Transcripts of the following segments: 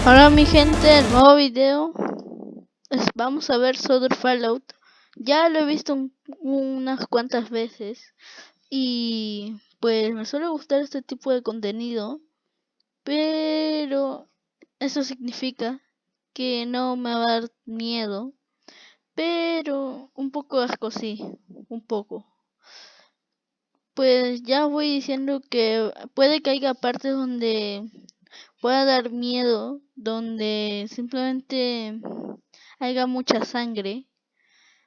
Hola mi gente, el nuevo video vamos a ver Sodor Fallout. Ya lo he visto unas cuantas veces y pues me suele gustar este tipo de contenido, pero eso significa que no me va a dar miedo, pero un poco asco sí, un poco. Pues ya voy diciendo que puede que haya partes donde pueda dar miedo, donde simplemente haya mucha sangre.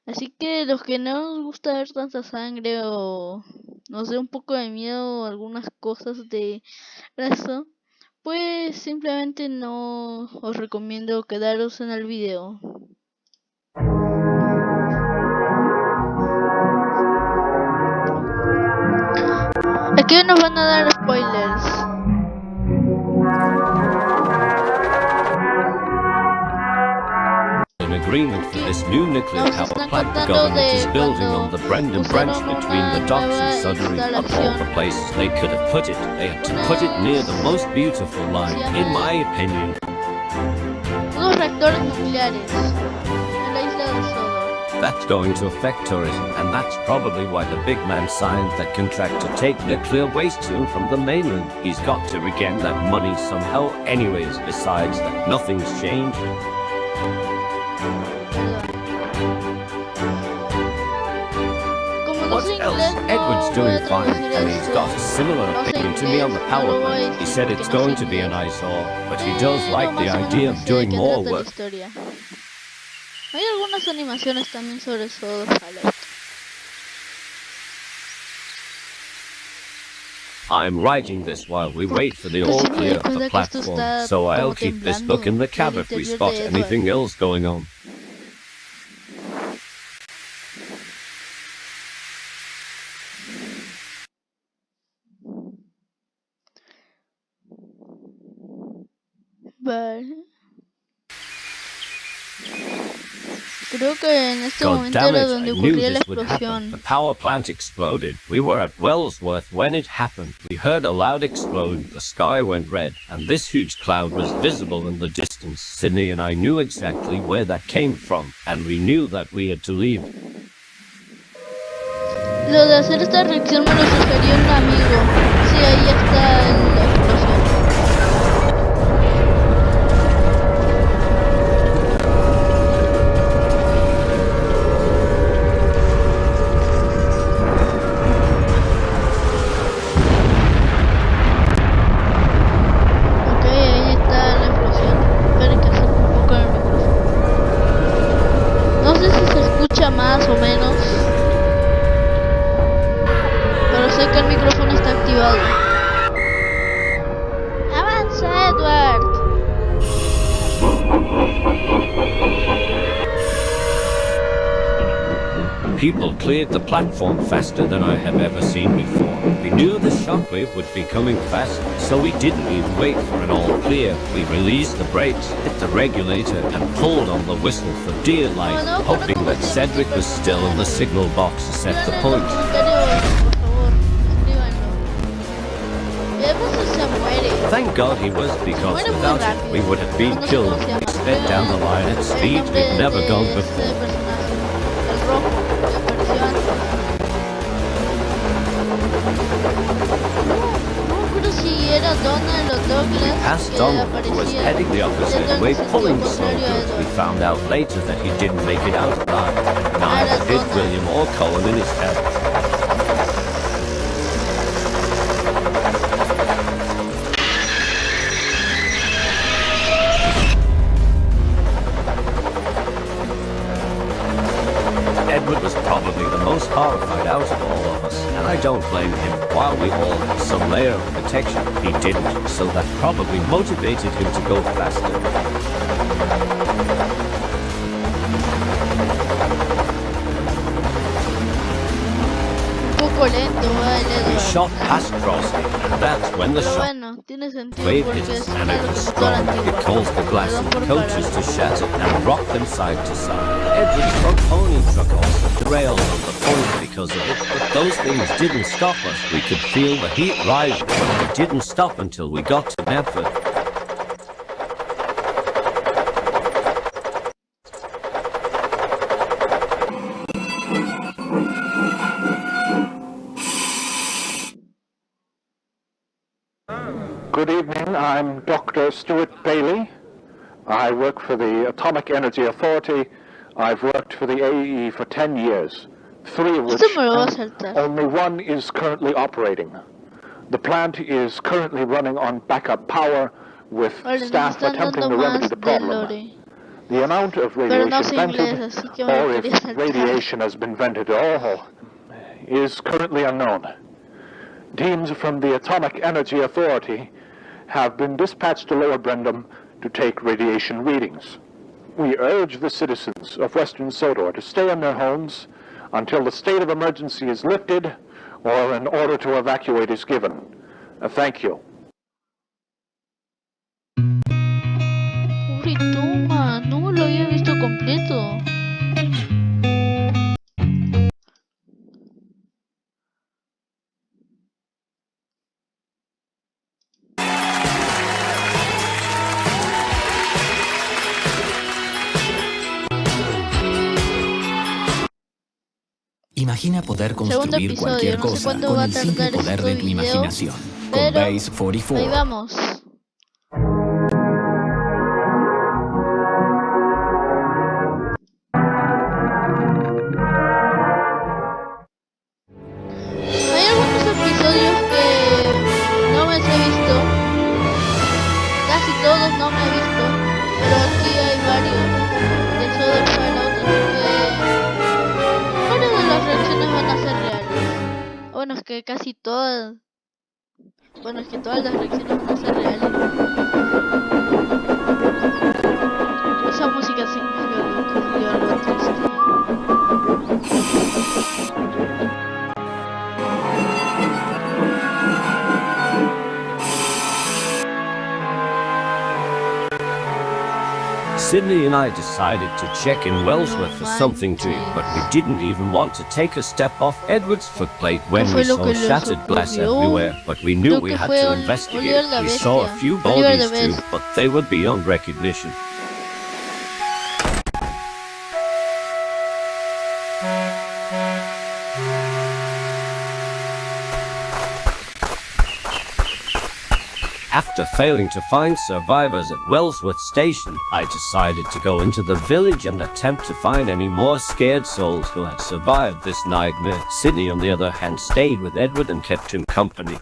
Así que los que no os gusta ver tanta sangre o nos dé un poco de miedo algunas cosas de eso, pues simplemente no os recomiendo quedaros en el video. Aquí nos van a dar spoilers. An agreement for this new nuclear power plant the government is building on the Brendan branch between the docks and Sudbury. Of all the places they could have put it, they had to put it near the most beautiful line, in my opinion. Unos reactores nucleares en la isla de Sodor. That's going to affect tourism, and that's probably why the big man signed that contract to take nuclear waste to and from the mainland. He's got to regain that money somehow anyways, besides that nothing's changed. What else? Edward's doing fine, and he's got a similar opinion to me on the power plant. He said it's going to be an eyesore, but he does like the idea of doing more work. Hay algunas animaciones también sobre Sodor Fallout. I'm writing this while we wait for the all clear of the platform, so I'll keep this book in the cab if we spot anything else going on. Vale. Creo que en este God momento damn era it, donde I knew ocurría la this would happen. explosión. The power plant exploded. We were at Wellsworth when it happened. We heard a loud explosion, the sky went red, and this huge cloud was visible in the distance. Sydney and I knew exactly where that came from, and we knew that we had to leave. Lo de hacer esta reacción me lo sugirió un amigo. Sí, ahí está la explosión. Más o menos, pero sé que el micrófono está activado. ¡Avanza, Edward! People cleared the platform faster than I have ever seen before. We knew the shockwave would be coming fast, so we didn't even wait for an all clear. We released the brakes, hit the regulator, and pulled on the whistle for dear life, hoping that Cedric was still in the signal box to set the point. Thank God he was, because without him we would have been killed. We sped down the line at speeds we've never gone before. We passed Donald, who was heading the opposite way, pulling so good. We found out later that he didn't make it out alive. Neither did William or Colin in his head. Edward was probably the most horrified out of all of us, and I don't blame him. While we all had some layer of protection, he didn't, so that probably motivated him to go faster. We shot past Crosby, and that's when the shockwave hit us, and it was strong. It caused the glass in the coaches to shatter and rocked them side to side. Edward's front pony truck also derailed on the point because of it, but those things didn't stop us. We could feel the heat rising, but it didn't stop until we got to Medford. Good evening, I'm Dr. Stuart Bailey. I work for the Atomic Energy Authority. I've worked for the AEE for 10 years, 3 of which Esto me lo va a saltar. only 1 is currently operating. The plant is currently running on backup power with Vale, nos staff están attempting dando to remedy más the de problem. lore. The amount of Pero no radiation sé inglés, vented, así que me lo or if quería saltar. radiation has been vented at all, is currently unknown. Teams from the Atomic Energy Authority have been dispatched to Lower Brendam to take radiation readings. We urge the citizens of Western Sodor to stay in their homes until the state of emergency is lifted or an order to evacuate is given. Thank you. Uy, toma, no lo había visto completo. Imagina poder Segundo construir episodio, cualquier no sé cosa cuándo con va a el simple tardar poder este de tu video, imaginación. Con pero Base 44. ahí vamos. Hay algunos episodios que no me los he visto, casi todos no me he visto, pero aquí hay varios de sodor fallout, así que varias de las reacciones van a ser reales. Bueno, es que casi todas, bueno, es que todas las reacciones van a ser reales. Esa música significa que ocurrió algo triste. Sydney and I decided to check in Wellsworth for something to eat, but we didn't even want to take a step off Edward's footplate when we saw shattered glass everywhere. But we knew we had to investigate. We saw a few bodies too, but they were beyond recognition. After failing to find survivors at Wellsworth Station, I decided to go into the village and attempt to find any more scared souls who had survived this nightmare. Sydney, on the other hand, stayed with Edward and kept him company.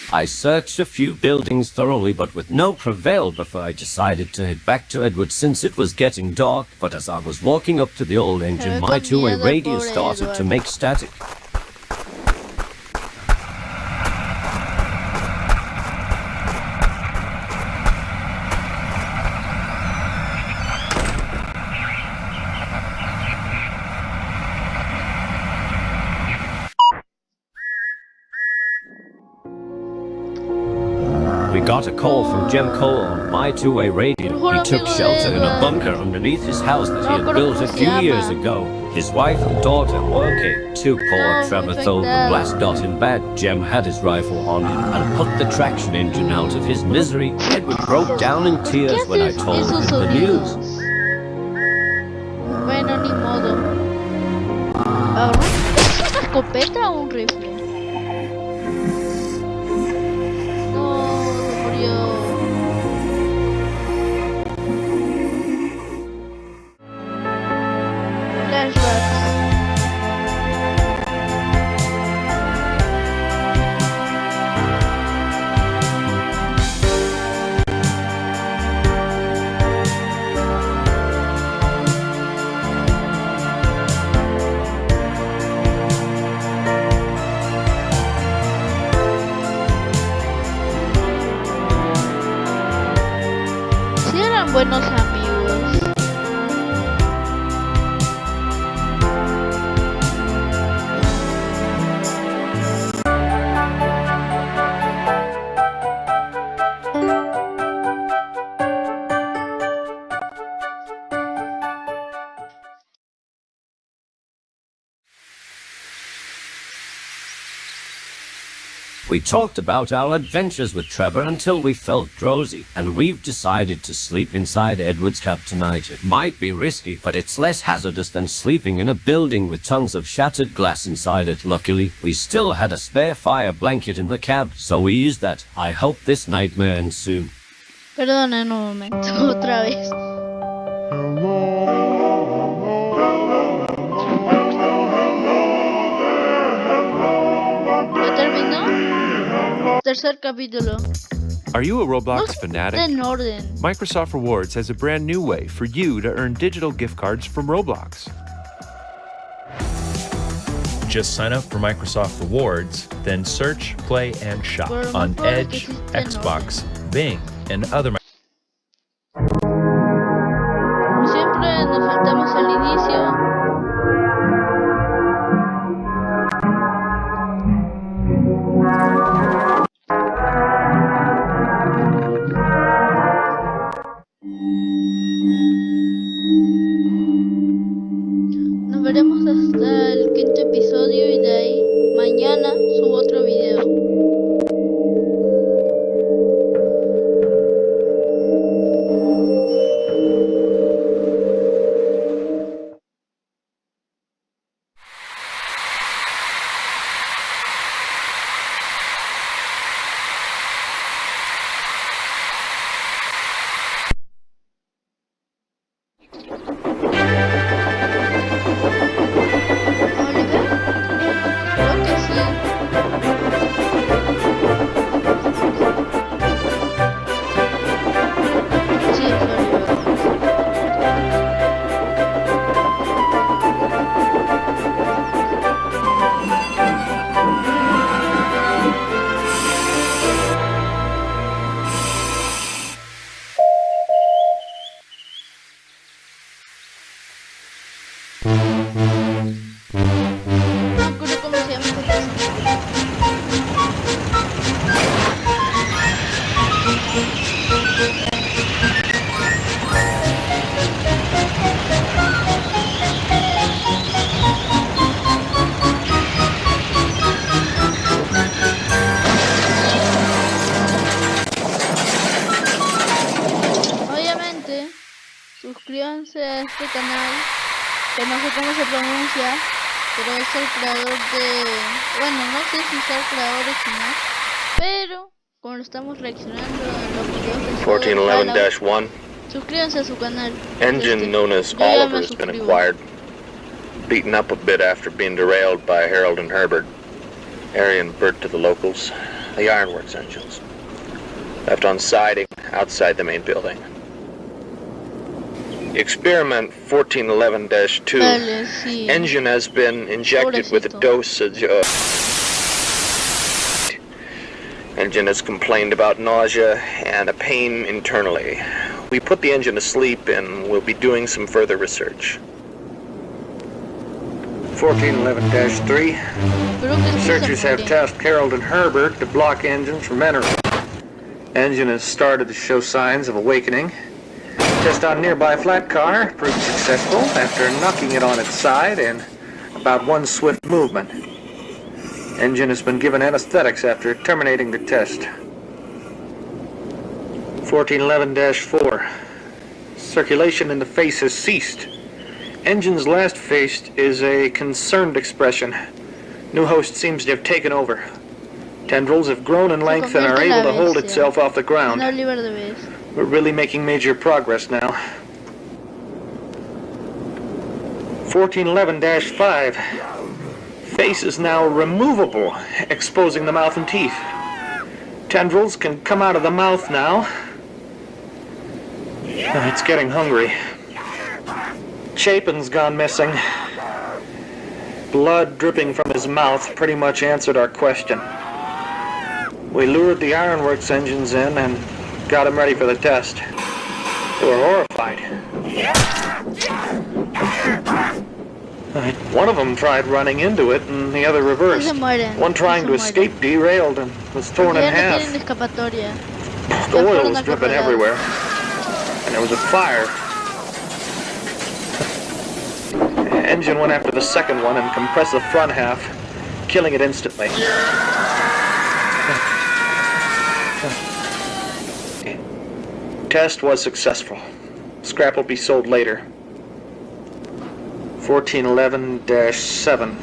I searched a few buildings thoroughly, but with no prevail before I decided to head back to Edward since it was getting dark. But as I was walking up to the old engine, my two-way radio started to make static. We got a call from Jim Cole on my two-way radio. He took shelter in a bunker underneath his house that he had built a few years ago. His wife and daughter were okay. Too poor Trevor though the blast got him bad. Jem had his rifle on him and put the traction engine out of his misery. Edward broke down in tears when I told him the news. Bueno, ni modo. Ahora, ¿es una escopeta o un rifle? Si eran buenos amigos. We talked about our adventures with Trevor until we felt drowsy, and we've decided to sleep inside Edward's cab tonight. It might be risky, but it's less hazardous than sleeping in a building with tons of shattered glass inside it. Luckily, we still had a spare fire blanket in the cab, so we used that. I hope this nightmare ends soon. Perdonen un momento, otra vez. ¿Ya terminó? Tercer capítulo. Are you a Roblox No está fanatic? en orden. Microsoft Rewards has a brand new way for you to earn digital gift cards from Roblox. Just sign up for Microsoft Rewards, then search, play, and shop Pero no on puedo que Edge, sí esté en Xbox, Bing, and other. Como siempre, nos saltamos al inicio. Nos veremos hasta el quinto episodio y de ahí mañana subo otro video. Oliver, creo que sí. Sí, es Oliver. No me acuerdo cómo se llama esta persona. Obviamente, suscríbanse a este canal, que no sé cómo se pronuncia, pero es el creador de... Bueno, no sé si es el creador original, pero como lo estamos reaccionando a los videos de Fallout, 1411-1, suscríbanse a su canal. engine known as Yo ya me Oliver has been suscribo. acquired. Beaten up a bit after being derailed by Harold and Herbert. Arian burnt to the locals, the ironworks engines. Left on siding outside the main building. Experiment 1411-2. Dale, sí. Engine has been injected with a Pobrecito. dosage of... Engine has complained about nausea and a pain internally. We put the engine to sleep and we'll be doing some further research. 1411-3. Creo que sí se Searchers have muere. tasked Harold and Herbert to block engines from entering. Engine has started to show signs of awakening. Test on nearby flat car proved successful after knocking it on its side in about one swift movement. Engine has been given anesthetics after terminating the test. 1411-4. Circulation in the face has ceased. Engine's last face is a concerned expression. New host seems to have taken over. Tendrils have grown in length and are able to hold itself off the ground. En Oliver de vez. We're really making major progress now. 1411-5. Face is now removable, exposing the mouth and teeth. Tendrils can come out of the mouth now. It's getting hungry. Chapin's gone missing. Blood dripping from his mouth pretty much answered our question. We lured the ironworks engines in and got them ready for the test. They were horrified. One of them tried running into it and the other Sí reversed. se mueren. One trying sí to se mueren. escape derailed and was torn Porque in ya no half. tienen escapatoria. The Ya oil fueron was dripping acorralados. everywhere. And there was a fire. Engine went after the second one and compressed the front half, killing it instantly. test was successful. Scrap will be sold later. 1411-7.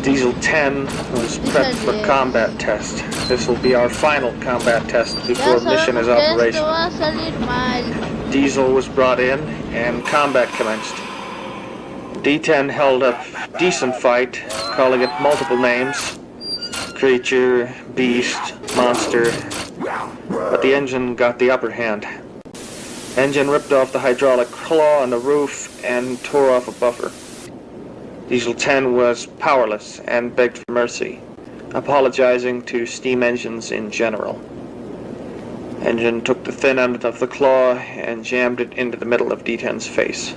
Diesel 10 was prepped for combat test. This will be our final combat test before mission is operational. Diesel was brought in and combat commenced. D10 held a decent fight, calling it multiple names. Creature, beast, monster. But the engine got the upper hand. Engine ripped off the hydraulic claw on the roof and tore off a buffer. Diesel 10 was powerless and begged for mercy, apologizing to steam engines in general. Engine took the thin end of the claw and jammed it into the middle of D10's face.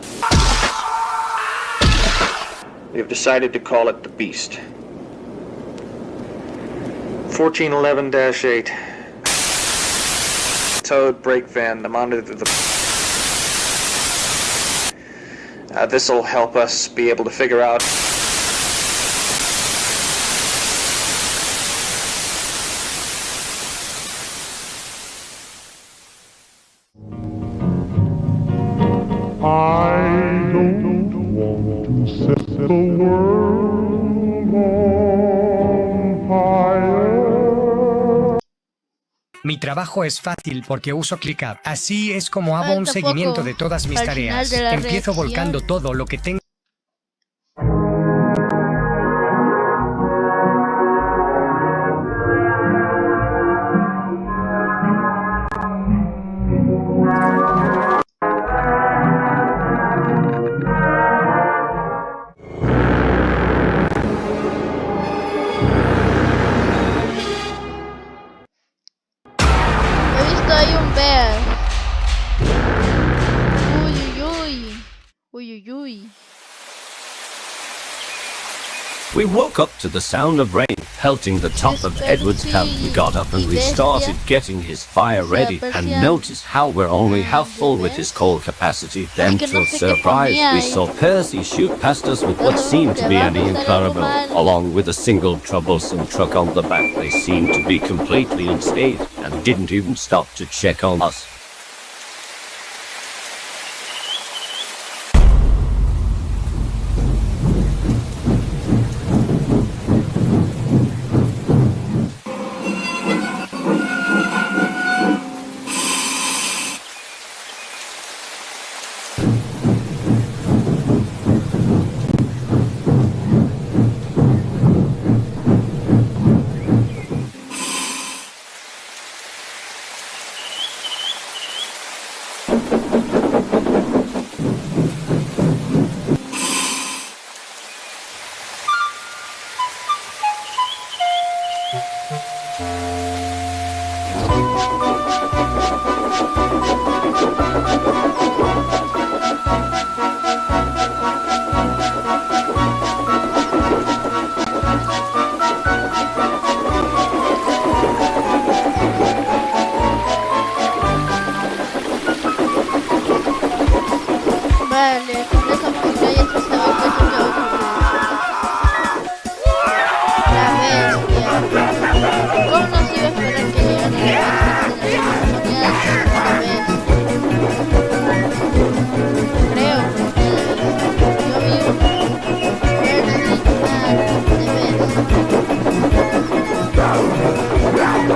We have decided to call it the Beast. 1411-8. Towed brake van to monitor the... this'll help us be able to figure out... I don't want to set the world on fire. Mi trabajo es fácil porque uso ClickUp. Así es como hago un seguimiento de todas mis tareas. Empiezo volcando todo lo que tengo. Hay un bear. Uy, uy, uy. Uy, uy, uy. We woke up to the sound of rain pelting the top of Edward's camp. We got up and we started getting his fire ready and noticed how we're only half full with his coal capacity. Then to our surprise, we saw Percy shoot past us with what seemed to be Annie and Clarabelle, along with a single troublesome truck on the back. They seemed to be completely unscathed and didn't even stop to check on us. Vale, con esa música ya se sabe que eso ya ocurrió. La bestia. ¿Cómo no se iba a esperar que llegara la bestia con la creo, yo vi un se encontraba en un lugar o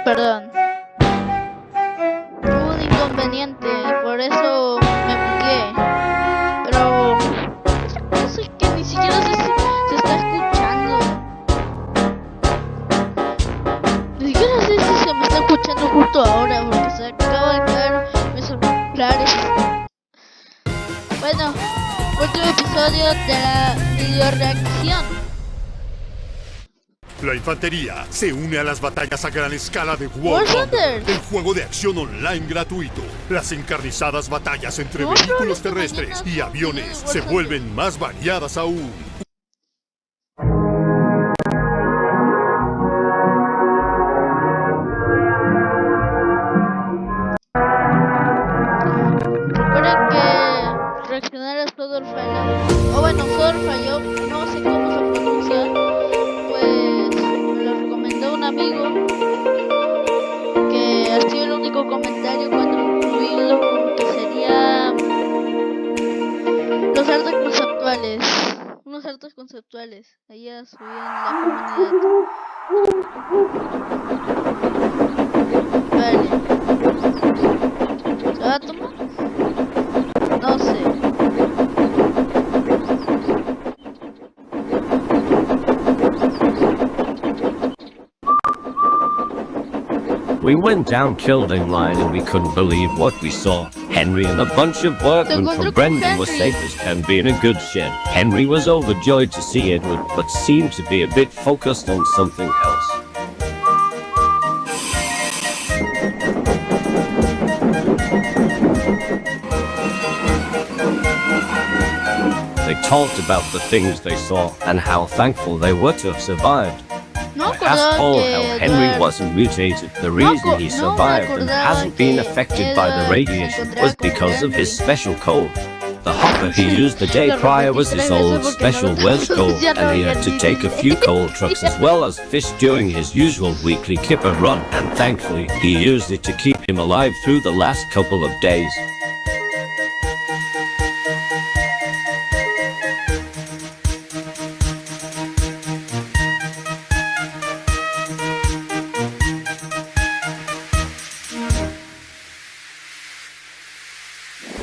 Perdón. Hubo un inconveniente y por eso me bugueé. Pero no sé, que ni siquiera sé si se está escuchando. Ni siquiera sé si se me está escuchando justo ahora porque se acaba de caer mis auriculares. Bueno, último episodio de la videoreacción. La infantería se une a las batallas a gran escala de War Thunder, el juego de acción online gratuito. Las encarnizadas batallas entre vehículos terrestres y aviones se vuelven más variadas aún. Recuerden que reaccionar a sodor falloud, o bueno, sodor falloud, no sé cómo se pronuncia, pues me lo recomendó un amigo, que ha sido el único comentario cuando incluí lo que sería los artes conceptuales, unos artes conceptuales, ahí a subir en la comunidad. Vale, ¿se va a tomar? No sé. We went down Kilding Line and we couldn't believe what we saw. Henry and a bunch of workmen from Brendan were safe as can be in a good shed. Henry was overjoyed to see Edward, but seemed to be a bit focused on something else. They talked about the things they saw and how thankful they were to have survived. No I asked Paul how Henry wasn't mutated. The reason he survived and hasn't been affected by the radiation was because of his special coat. The hopper he used the day prior was his old special Welsh coat, and he had to take a few coal trucks as well as fish during his usual weekly kipper run, and thankfully he used it to keep him alive through the last couple of days.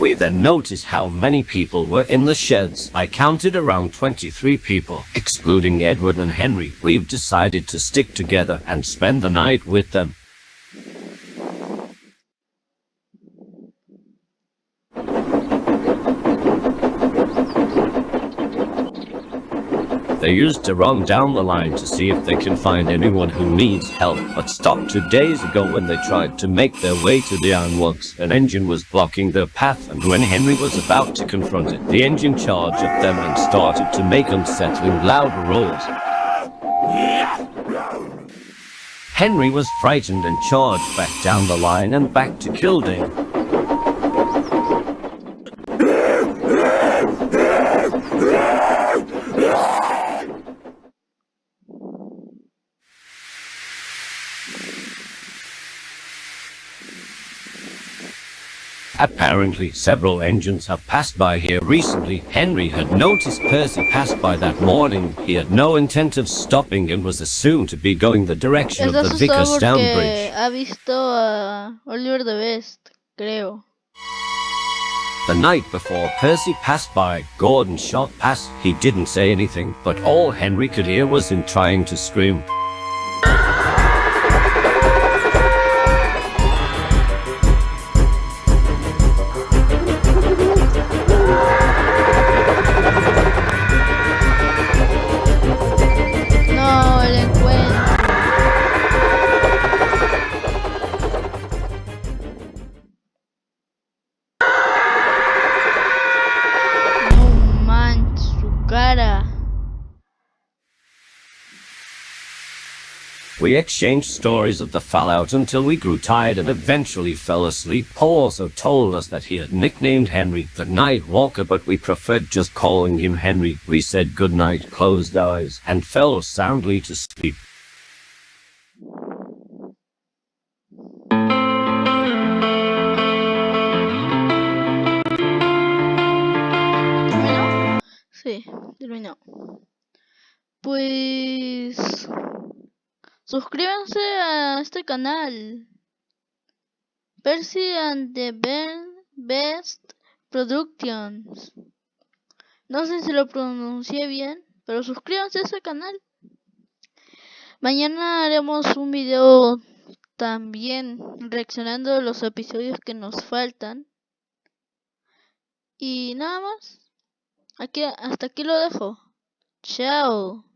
We then noticed how many people were in the sheds. I counted around 23 people, excluding Edward and Henry. We've decided to stick together and spend the night with them. They used to run down the line to see if they can find anyone who needs help, but stopped 2 days ago when they tried to make their way to the ironworks. An engine was blocking their path, and when Henry was about to confront it, the engine charged at them and started to make unsettling loud roars. Henry was frightened and charged back down the line and back to Kildare. Apparently, several engines have passed by here recently. Henry had noticed Percy pass by that morning. He had no intent of stopping and was assumed to be going the direction of the Vicarstown Bridge. Ha visto a Oliver the Best, creo. The night before Percy passed by, Gordon shot past. He didn't say anything, but all Henry could hear was him trying to scream. We exchanged stories of the fallout until we grew tired and eventually fell asleep. Paul also told us that he had nicknamed Henry the Night Walker, but we preferred just calling him Henry. We said goodnight, closed eyes, and fell soundly to sleep. ¿Terminó? Sí, terminó. Pues Suscríbanse a este canal. Percy and the Best Productions. No sé si lo pronuncié bien, pero suscríbanse a ese canal. Mañana haremos un video también reaccionando a los episodios que nos faltan. Y nada más. Hasta aquí lo dejo. Chao.